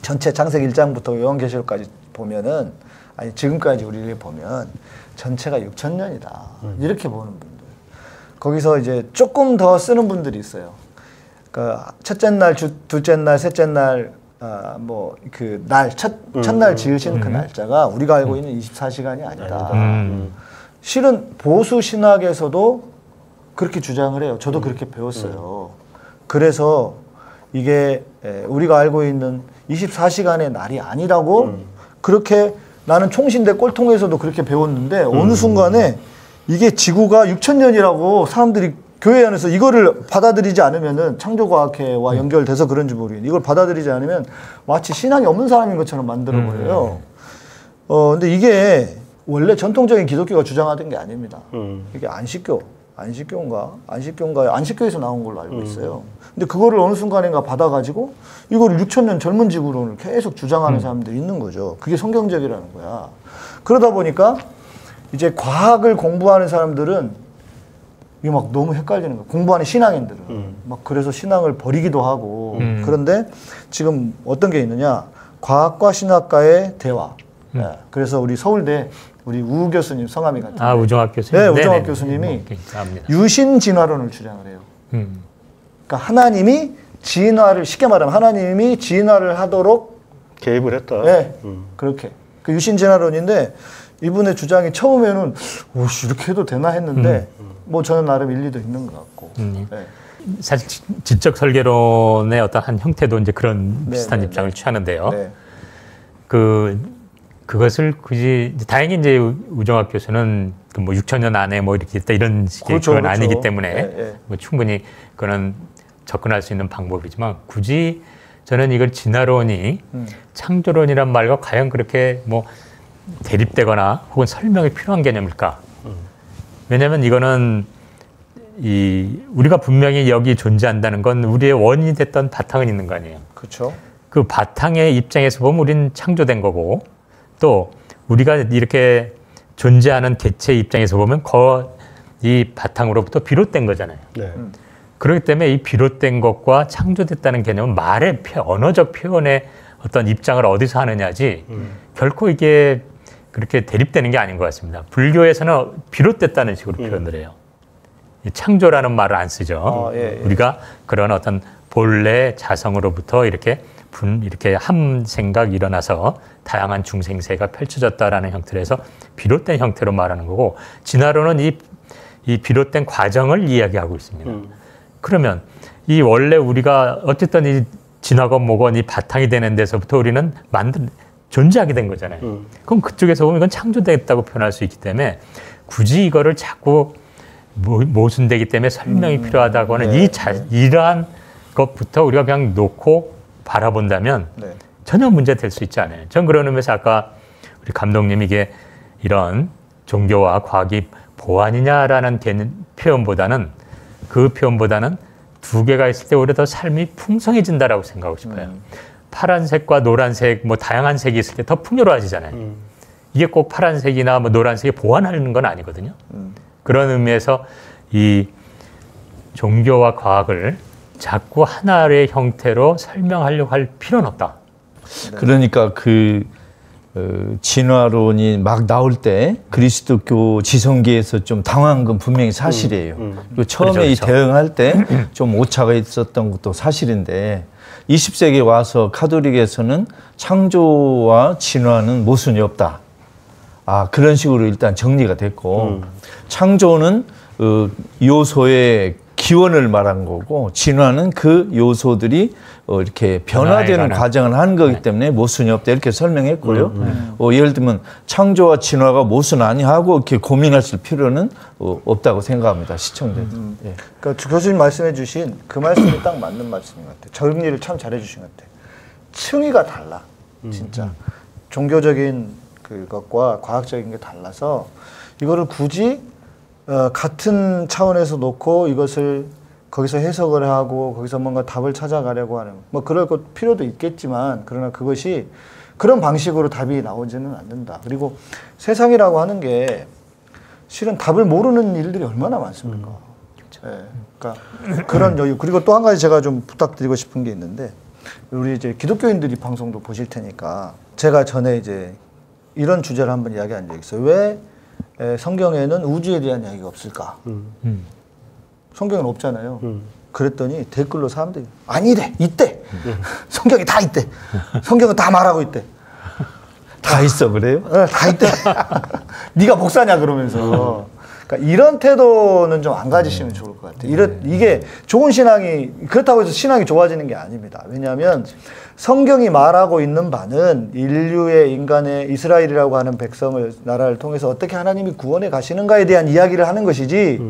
전체 창세기 1장부터 요한계시록까지 보면은 아니 지금까지 우리를 보면 전체가 6,000년이다 이렇게 보는 분들 거기서 이제 조금 더 쓰는 분들이 있어요. 그러니까 첫째 날, 둘째 날, 셋째 날 뭐 그 날 첫날 지으신 그 날짜가 우리가 알고 있는 24시간이 아니다. 실은 보수 신학에서도 그렇게 주장을 해요. 저도 그렇게 배웠어요. 그래서 이게 우리가 알고 있는 24시간의 날이 아니라고 그렇게 나는 총신대 꼴통에서도 그렇게 배웠는데 어느 순간에 이게 지구가 6,000년이라고 사람들이 교회 안에서 이거를 받아들이지 않으면은 창조과학회와 연결돼서 그런지 모르겠는데 이걸 받아들이지 않으면 마치 신앙이 없는 사람인 것처럼 만들어버려요. 근데 이게 원래 전통적인 기독교가 주장하던 게 아닙니다. 이게 안식교에서 나온 걸로 알고 있어요. 근데 그거를 어느 순간인가 받아가지고 이거를 6,000년 젊은 지구론을 계속 주장하는 사람들이 있는 거죠. 그게 성경적이라는 거야. 그러다 보니까 이제 과학을 공부하는 사람들은 이게 막 너무 헷갈리는 거야. 공부하는 신앙인들은. 막 그래서 신앙을 버리기도 하고. 그런데 지금 어떤 게 있느냐. 과학과 신학과의 대화. 네. 그래서 우리 서울대 우리 우 교수님 성함이 같은데. 아 우정학 교수님. 네, 우정학 교수님이 유신 진화론을 주장을 해요. 그러니까 하나님이 진화를 쉽게 말하면 하나님이 진화를 하도록 개입을 했다. 네, 그렇게 그 유신 진화론인데 이분의 주장이 처음에는 오씨 이렇게 해도 되나 했는데 뭐 저는 나름 일리도 있는 것 같고. 네. 사실 지적 설계론의 어떤 한 형태도 이제 그런 비슷한 입장을 취하는데요. 네. 그것을 굳이 다행히 이제 우정학 교수는 그 뭐 6,000년 안에 뭐 이렇게 있다 이런 식의 그건 아니기 때문에 뭐 충분히 그거는 접근할 수 있는 방법이지만 굳이 저는 이걸 진화론이 창조론이란 말과 과연 그렇게 뭐 대립되거나 혹은 설명이 필요한 개념일까? 왜냐하면 이거는 우리가 분명히 여기 존재한다는 건 우리의 원인이 됐던 바탕은 있는 거 아니에요. 그렇죠. 그 바탕의 입장에서 보면 우리는 창조된 거고 또 우리가 이렇게 존재하는 개체의 입장에서 보면 이 바탕으로부터 비롯된 거잖아요. 네. 그렇기 때문에 이 비롯된 것과 창조됐다는 개념은 말의 언어적 표현의 어떤 입장을 어디서 하느냐지 결코 이게 그렇게 대립되는 게 아닌 것 같습니다. 불교에서는 비롯됐다는 식으로 표현을 해요. 창조라는 말을 안 쓰죠. 우리가 그런 어떤 본래 자성으로부터 이렇게 한 생각 일어나서 다양한 중생세가 펼쳐졌다라는 형태로 해서 비롯된 형태로 말하는 거고 진화론은 이 비롯된 과정을 이야기하고 있습니다. 그러면 이 원래 우리가 어쨌든 이 진화건 뭐건 이 바탕이 되는 데서부터 우리는 존재하게 된 거잖아요. 그럼 그쪽에서 보면 이건 창조됐다고 표현할 수 있기 때문에 굳이 이거를 자꾸 모순되기 때문에 설명이 필요하다고 하는 이러한 것부터 우리가 그냥 놓고 바라본다면 전혀 문제될 수 있지 않아요. 전 그런 의미에서 아까 우리 감독님이 이게 이런 종교와 과학이 보완이냐라는 표현보다는 두 개가 있을 때 오히려 더 삶이 풍성해진다라고 생각하고 싶어요. 파란색과 노란색 뭐 다양한 색이 있을 때 더 풍요로워지잖아요. 이게 꼭 파란색이나 뭐 노란색이 보완하는 건 아니거든요. 그런 의미에서 이 종교와 과학을 자꾸 하나의 형태로 설명하려고 할 필요는 없다. 그러니까 진화론이 막 나올 때 그리스도교 지성계에서 좀 당황한 건 분명히 사실이에요. 그리고 처음에 그렇죠, 이 그렇죠. 대응할 때 좀 오차가 있었던 것도 사실인데 20세기에 와서 카톨릭에서는 창조와 진화는 모순이 없다. 그런 식으로 일단 정리가 됐고 창조는 요소의 기원을 말한 거고 진화는 그 요소들이 이렇게 변화되는 과정을 하는 거기 때문에 모순이 없다 이렇게 설명했고요. 예를 들면 창조와 진화가 모순 아니하고 이렇게 고민하실 필요는 없다고 생각합니다. 시청자들. 예. 그러니까 교수님 말씀해 주신 그 말씀이 딱 맞는 말씀인 것 같아요. 정리를 참 잘해 주신 것 같아요. 층위가 달라. 진짜. 종교적인 그것과 과학적인 게 달라서 이거를 굳이 같은 차원에서 놓고 이것을 거기서 해석을 하고 거기서 뭔가 답을 찾아가려고 하는 뭐 그럴 것 필요도 있겠지만 그러나 그것이 그런 방식으로 답이 나오지는 않는다. 그리고 세상이라고 하는 게 실은 답을 모르는 일들이 얼마나 많습니까? 예, 그러니까 그런 여유. 그리고 또 한 가지 제가 좀 부탁드리고 싶은 게 있는데 우리 이제 기독교인들이 방송도 보실 테니까 제가 전에 이제 이런 주제를 한번 이야기한 적이 있어요. 왜 성경에는 우주에 대한 이야기가 없을까? 성경은 없잖아요. 그랬더니 댓글로 사람들이 아니래, 있대. 성경이 다 있대. 성경은 다 말하고 있대. 다 있어 그래요? 네, 다 있대. 네가 목사냐 그러면서. 그러니까 이런 태도는 좀 안 가지시면 좋을 것 같아요. 이게 좋은 신앙이 그렇다고 해서 신앙이 좋아지는 게 아닙니다. 왜냐하면 성경이 말하고 있는 바는 인류의 인간의 이스라엘이라고 하는 백성을 나라를 통해서 어떻게 하나님이 구원해 가시는가에 대한 이야기를 하는 것이지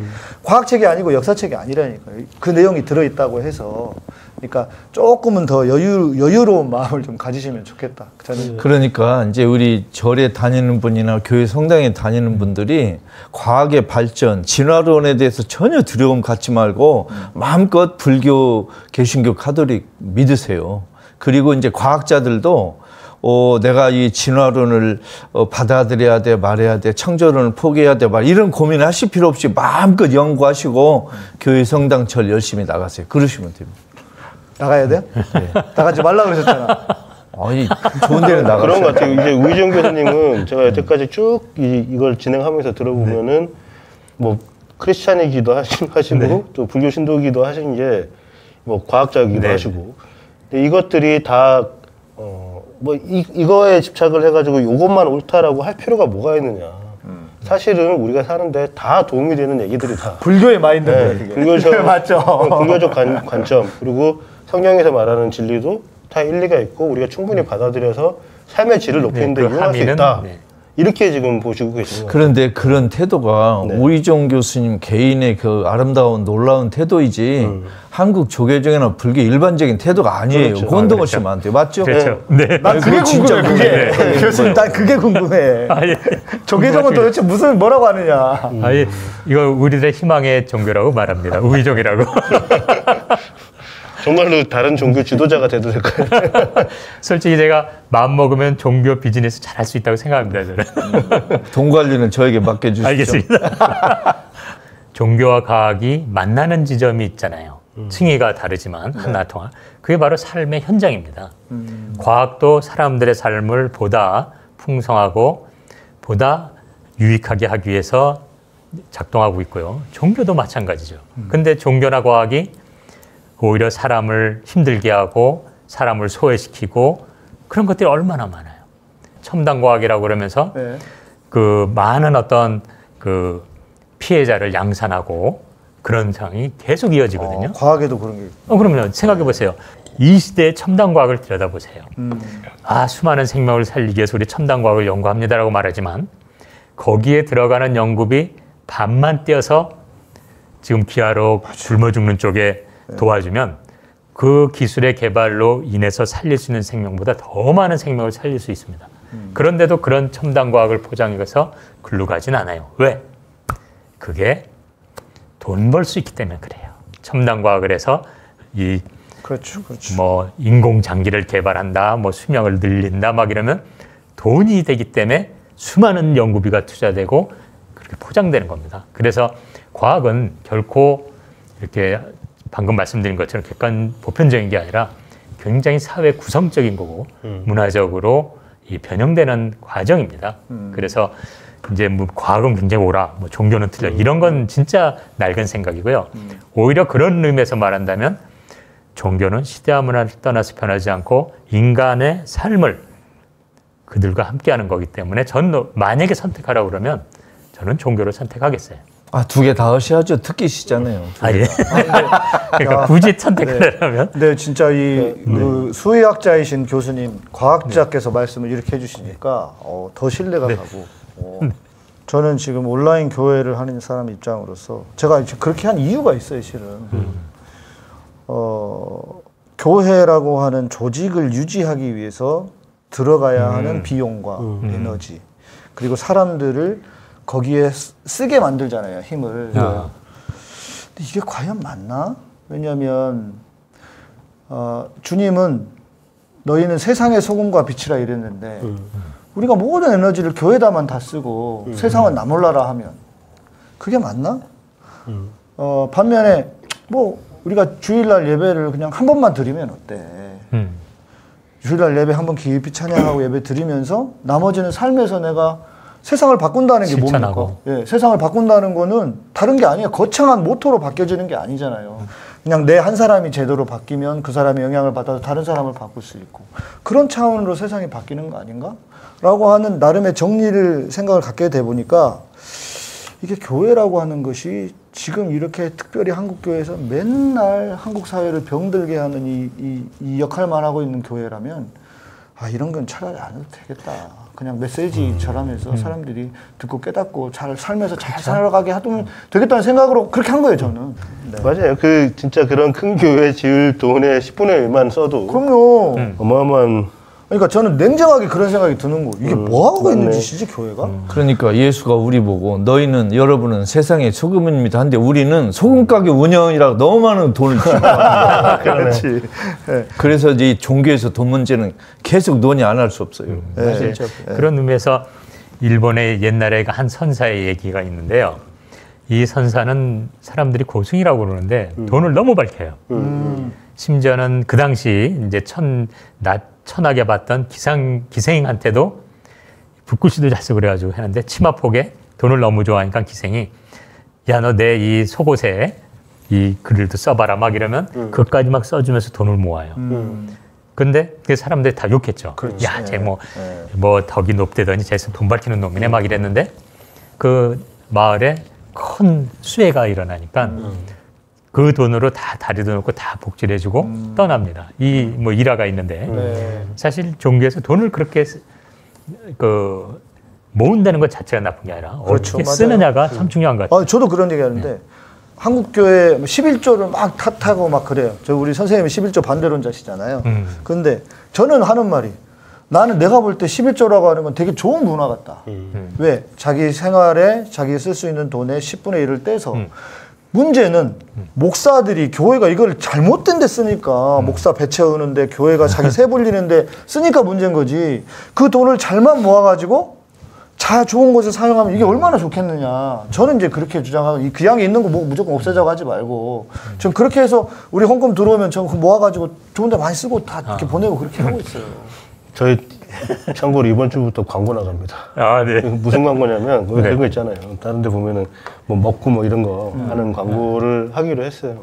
과학책이 아니고 역사책이 아니라니까요. 그 내용이 들어있다고 해서 그러니까 조금은 더 여유로운 마음을 좀 가지시면 좋겠다. 저는 그러니까 이제 우리 절에 다니는 분이나 교회 성당에 다니는 분들이 과학의 발전, 진화론에 대해서 전혀 두려움 갖지 말고 마음껏 불교, 개신교, 카톨릭 믿으세요. 그리고 이제 과학자들도 내가 이 진화론을 받아들여야 돼, 말해야 돼, 창조론을 포기해야 돼, 이런 고민하실 필요 없이 마음껏 연구하시고 교회 성당 절 열심히 나가세요. 그러시면 됩니다. 나가야 돼요? 네. 나가지 말라고 그러셨잖아. 아니, 좋은 데는 나가세요. 그런 것 같아요. 이제 우희정 교수님은 제가 여태까지 쭉 이걸 진행하면서 들어보면은 뭐 크리스찬이기도 하시고 또 불교 신도기도 하신 게 뭐 과학자이기도 하시고 근데 이것들이 다 뭐 이거에 집착을 해가지고 이것만 옳다라고 할 필요가 뭐가 있느냐. 사실은 우리가 사는데 다 도움이 되는 얘기들이 다 불교의 마인드인데 네, 그게. 불교적 맞죠. 불교적 관점 그리고 성경에서 말하는 진리도 다 일리가 있고 우리가 충분히 받아들여서 삶의 질을 높이는 데 그 이용할 수 함의는, 있다. 이렇게 지금 보시고 계신 거예요. 그런데 그런 태도가 우희정 교수님 개인의 그 아름다운 놀라운 태도이지 한국 조계종이나 불교 일반적인 태도가 아니에요. 그렇죠. 건동하시면 안 돼요. 맞죠? 그렇죠. 네. 난 그게 궁금해. 그게 교수님, 난 그게 궁금해. 조계종은 도대체 무슨 뭐라고 하느냐. 아니, 이거 우리들의 희망의 종교라고 말합니다. 우희종이라고. 정말로 다른 종교 지도자가 돼도 될까요? 솔직히 제가 마음 먹으면 종교 비즈니스 잘할 수 있다고 생각합니다. 저는. 돈 관리는 저에게 맡겨주시죠. 알겠습니다. 종교와 과학이 만나는 지점이 있잖아요. 층위가 다르지만 하나 통한. 그게 바로 삶의 현장입니다. 과학도 사람들의 삶을 보다 풍성하고 보다 유익하게 하기 위해서 작동하고 있고요. 종교도 마찬가지죠. 근데 종교나 과학이 오히려 사람을 힘들게 하고 사람을 소외시키고 그런 것들이 얼마나 많아요. 첨단 과학이라고 그러면서 그 많은 어떤 그 피해자를 양산하고 그런 상황이 계속 이어지거든요. 과학에도 그런 게. 그럼요. 생각해 보세요. 이 시대의 첨단 과학을 들여다보세요. 수많은 생명을 살리기 위해서 우리 첨단 과학을 연구합니다라고 말하지만 거기에 들어가는 연구비 반만 떼어서 지금 기아로 굶어 죽는 쪽에 도와주면 그 기술의 개발로 인해서 살릴 수 있는 생명보다 더 많은 생명을 살릴 수 있습니다. 그런데도 그런 첨단 과학을 포장해서 글로 가진 않아요. 왜? 그게 돈 벌 수 있기 때문에 그래요. 첨단 과학을 해서 이 그렇죠. 뭐 인공 장기를 개발한다, 뭐 수명을 늘린다 막 이러면 돈이 되기 때문에 수많은 연구비가 투자되고 그렇게 포장되는 겁니다. 그래서 과학은 결코 이렇게 방금 말씀드린 것처럼 객관 보편적인 게 아니라 굉장히 사회 구성적인 거고 문화적으로 이 변형되는 과정입니다. 그래서 이제 뭐 과학은 굉장히 옳아, 뭐 종교는 틀려 이런 건 진짜 낡은 생각이고요. 오히려 그런 의미에서 말한다면 종교는 시대와 문화를 떠나서 변하지 않고 인간의 삶을 그들과 함께하는 거기 때문에 저는 만약에 선택하라고 그러면 저는 종교를 선택하겠어요. 두 개 다 하셔야죠. 특기시잖아요. 예. 그러니까 굳이 선택하려면. 네, 진짜 그 수의학자이신 교수님, 과학자께서 말씀을 이렇게 해주시니까 더 신뢰가 가고. 저는 지금 온라인 교회를 하는 사람 입장으로서 제가 그렇게 한 이유가 있어요, 실은. 교회라고 하는 조직을 유지하기 위해서 들어가야 하는 비용과 에너지, 그리고 사람들을 거기에 쓰게 만들잖아요, 힘을. 근데 이게 과연 맞나? 왜냐하면 주님은 너희는 세상의 소금과 빛이라 이랬는데 우리가 모든 에너지를 교회다만 다 쓰고 세상은 나 몰라라 하면 그게 맞나? 반면에 뭐 우리가 주일날 예배를 그냥 한 번만 드리면 어때? 주일날 예배 한 번 깊이 찬양하고 예배 드리면서 나머지는 삶에서 내가 세상을 바꾼다는 게 실천하고. 뭡니까? 예, 세상을 바꾼다는 거는 다른 게 아니에요. 거창한 모토로 바뀌어지는 게 아니잖아요. 그냥 내 한 사람이 제대로 바뀌면 그 사람의 영향을 받아서 다른 사람을 바꿀 수 있고 그런 차원으로 세상이 바뀌는 거 아닌가? 라고 하는 나름의 정리를 생각을 갖게 돼 보니까 이게 교회라고 하는 것이 지금 이렇게 특별히 한국교회에서 맨날 한국 사회를 병들게 하는 이 역할만 하고 있는 교회라면 이런 건 차라리 안 해도 되겠다. 그냥 메시지처럼 해서 사람들이 듣고 깨닫고 잘 삶에서 잘 살아가게 하면 되겠다는 생각으로 그렇게 한 거예요, 저는. 네. 맞아요. 진짜 그런 큰 교회 지을 돈의 10분의 1만 써도. 그럼요. 어마어마한. 그러니까 저는 냉정하게 그런 생각이 드는 거. 이게 뭐 하고 있는 짓이지, 교회가? 그러니까 예수가 우리 보고 너희는 여러분은 세상의 소금입니다 한데 우리는 소금 가게 운영이라고 너무 많은 돈을 주고 그렇지. 네. 그래서 이 종교에서 돈 문제는 계속 논의 안 할 수 없어요. 사실 그런 의미에서 일본의 옛날에 한 선사의 얘기가 있는데요. 이 선사는 사람들이 고승이라고 그러는데 돈을 너무 밝혀요. 심지어는 그 당시 이제 천하게 봤던 기생한테도 붓글씨도 잘 쓰고 그래가지고 했는데 치마폭에 돈을 너무 좋아하니까 기생이 야, 너 내 이 속옷에 이 글도 써봐라 막 이러면 그것까지 막 써주면서 돈을 모아요. 근데 그 사람들이 다 욕했죠. 그렇지. 야, 쟤 뭐 덕이 높대더니 쟤 돈 밝히는 놈이네 막 이랬는데 그 마을에 큰 수해가 일어나니까 그 돈으로 다 다리도 놓고 다 복지해주고 떠납니다. 뭐 일화가 있는데 사실 종교에서 돈을 그렇게 모은다는 것 자체가 나쁜 게 아니라 그렇죠, 어떻게 쓰느냐가 참 중요한 것 같아요. 저도 그런 얘기 하는데 한국교회 11조를 막 탓하고 막 그래요. 우리 선생님이 11조 반대론자시잖아요. 근데 저는 하는 말이 나는 내가 볼 때 11조라고 하는 건 되게 좋은 문화 같다. 왜? 자기 생활에 자기 쓸 수 있는 돈의 10분의 1을 떼서 문제는 목사들이 교회가 이걸 잘못된 데 쓰니까 목사 배 채우는데 교회가 자기 세 불리는데 쓰니까 문제인 거지. 그 돈을 잘만 모아가지고 좋은 곳에 사용하면 이게 얼마나 좋겠느냐. 저는 이제 그렇게 주장하고 그양에 있는 거 무조건 없애자고 하지 말고 전 그렇게 해서 우리 헌금 들어오면 전 모아가지고 좋은 데 많이 쓰고 다 이렇게 보내고 그렇게 하고 있어요. 저희 참고로 이번 주부터 광고 나갑니다. 네. 무슨 광고냐면 그런 거 있잖아요. 다른 데 보면은 뭐 먹고 뭐 이런 거 하는 광고를 하기로 했어요.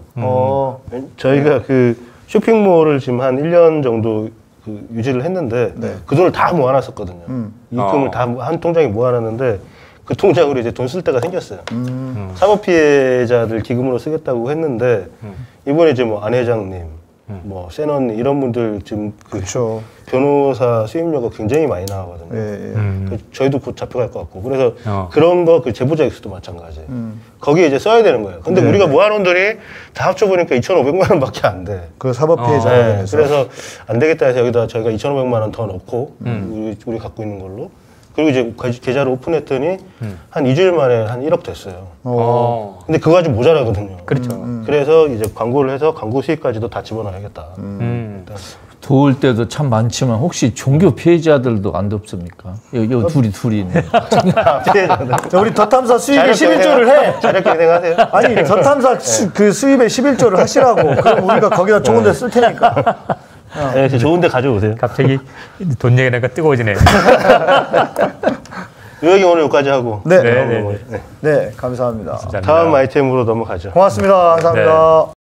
저희가 그 쇼핑몰을 지금 한 1년 정도 유지를 했는데 그 돈을 다 모아놨었거든요. 입금을 다 한 통장에 모아놨는데 그 통장으로 이제 돈 쓸 때가 생겼어요. 사법 피해자들 기금으로 쓰겠다고 했는데 이번에 이제 뭐 안 회장님 뭐 세넌 이런 분들 지금 그렇죠. 변호사 수임료가 굉장히 많이 나가거든요. 저희도 곧 잡혀갈 것 같고 그래서 그런 거 제보자 액수도 마찬가지. 거기에 이제 써야 되는 거예요. 근데 우리가 모아놓은 돈이 다 합쳐보니까 2,500만 원밖에 안 돼. 그 사법 피해자. 그래서 안 되겠다 해서 여기다 저희가 2,500만 원 더 넣고 우리 갖고 있는 걸로. 그리고 이제 계좌를 오픈했더니 한 2주일 만에 한 1억 됐어요. 근데 그거 가지고 모자라거든요. 그렇죠. 그래서 이제 광고를 해서 광고 수익까지도 다 집어넣어야겠다. 도울 때도 참 많지만 혹시 종교 피해자들도 안 없습니까? 요 둘이네. 자, 우리 더탐사 수입의 11조를 해. 자력게 생각하세요. 아니 더탐사 그 수입의 11조를 하시라고. 그럼 우리가 거기다 좋은 데 쓸 테니까. 네, 좋은데 가져오세요. 갑자기 돈 얘기하니까 뜨거워지네. 요 얘기 오늘 여기까지 하고. 네. 네, 네, 네. 네, 감사합니다. 감사합니다. 다음 아이템으로 넘어가죠. 고맙습니다. 감사합니다.